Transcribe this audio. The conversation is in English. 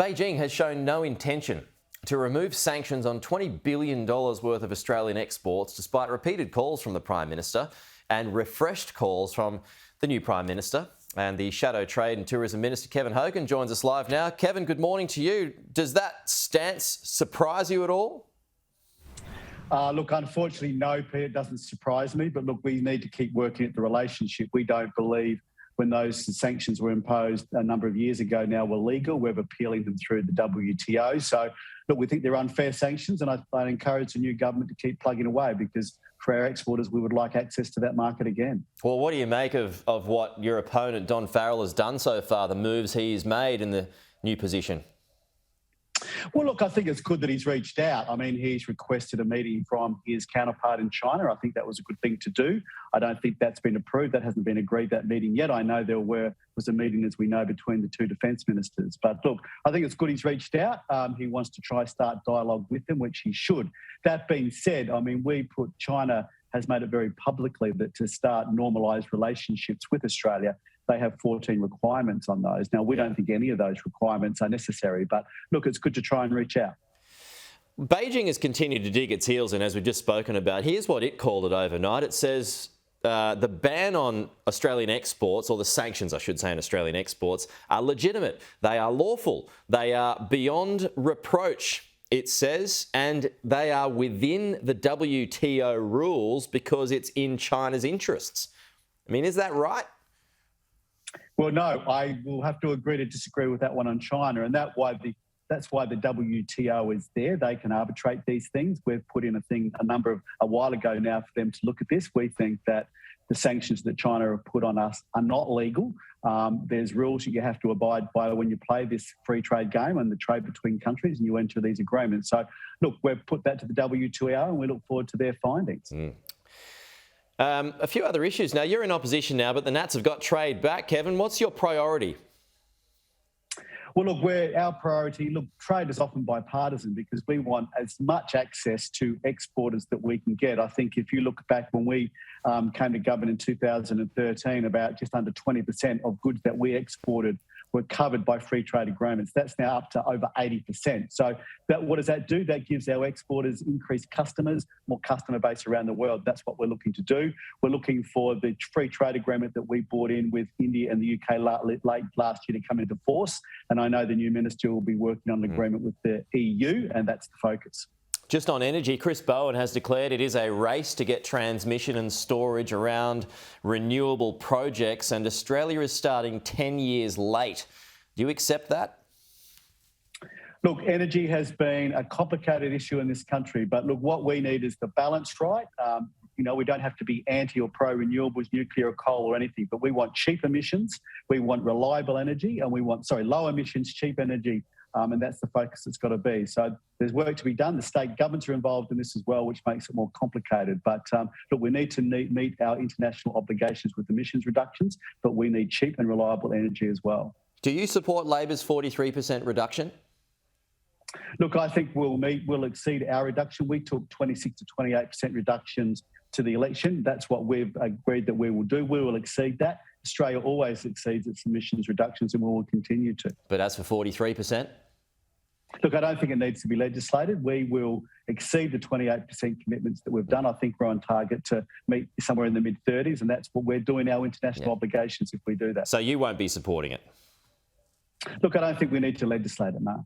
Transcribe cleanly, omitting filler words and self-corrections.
Beijing has shown no intention to remove sanctions on $20 billion worth of Australian exports, despite repeated calls from the Prime Minister and refreshed calls from the new Prime Minister. And the Shadow Trade and Tourism Minister, Kevin Hogan, joins us live now. Kevin, good morning to you. Does that stance surprise you at all? Look, unfortunately, no, Pete, it doesn't surprise me. But look, we need to keep working at the relationship. We don't believe when those sanctions were imposed a number of years ago now were legal. We're appealing them through the WTO. So, look, we think they're unfair sanctions, and I encourage the new government to keep plugging away, because for our exporters, we would like access to that market again. Well, what do you make of what your opponent, Don Farrell, has done so far, the moves he's made in the new position? Well, look, I think it's good that he's reached out. I mean, he's requested a meeting from his counterpart in China. I think that was a good thing to do. I don't think that's been approved. That hasn't been agreed, that meeting yet. I know there was a meeting, as we know, between the two defence ministers. But look, I think it's good he's reached out. He wants to try start dialogue with them, which he should. That being said, I mean, China has made it very publicly that to start normalised relationships with Australia, they have 14 requirements on those. Now, we don't think any of those requirements are necessary, but look, it's good to try and reach out. Beijing has continued to dig its heels in, as we've just spoken about. Here's what it called it overnight. It says the ban on Australian exports, or the sanctions, I should say, on Australian exports, are legitimate. They are lawful. They are beyond reproach, it says, and they are within the WTO rules because it's in China's interests. I mean, is that right? Well, no, I will have to agree to disagree with that one on China, and that's why the WTO is there. They can arbitrate these things. We've put in a while ago now for them to look at this. We think that the sanctions that China have put on us are not legal. There's rules that you have to abide by when you play this free trade game and the trade between countries, and you enter these agreements. So, look, we've put that to the WTO, and we look forward to their findings. A few other issues. Now, you're in opposition now, but the Nats have got trade back. Kevin, what's your priority? Well, look, our priority, trade is often bipartisan because we want as much access to exporters that we can get. I think if you look back when we came to government in 2013, about just under 20% of goods that we exported were covered by free trade agreements. That's now up to over 80%. So what does that do? That gives our exporters increased customers, more customer base around the world. That's what we're looking to do. We're looking for the free trade agreement that we brought in with India and the UK late last year to come into force. And I know the new minister will be working on an agreement with the EU, and that's the focus. Just on energy, Chris Bowen has declared it is a race to get transmission and storage around renewable projects, and Australia is starting 10 years late. Do you accept that? Look, energy has been a complicated issue in this country, but look, what we need is the balance right. We don't have to be anti or pro renewables, nuclear or coal or anything, but we want cheap emissions, we want reliable energy, and we want, low emissions, cheap energy. And that's the focus it's got to be. So there's work to be done. The state governments are involved in this as well, which makes it more complicated. But look, we need to meet our international obligations with emissions reductions, but we need cheap and reliable energy as well. Do you support Labor's 43% reduction? Look, I think we'll exceed our reduction. We took 26 to 28% reductions to the election. That's what we've agreed that we will do. We will exceed that. Australia always exceeds its emissions reductions, and we will continue to. But as for 43%? Look, I don't think it needs to be legislated. We will exceed the 28% commitments that we've done. I think we're on target to meet somewhere in the mid-30s, and that's what we're doing, our international obligations, if we do that. So you won't be supporting it? Look, I don't think we need to legislate it, no.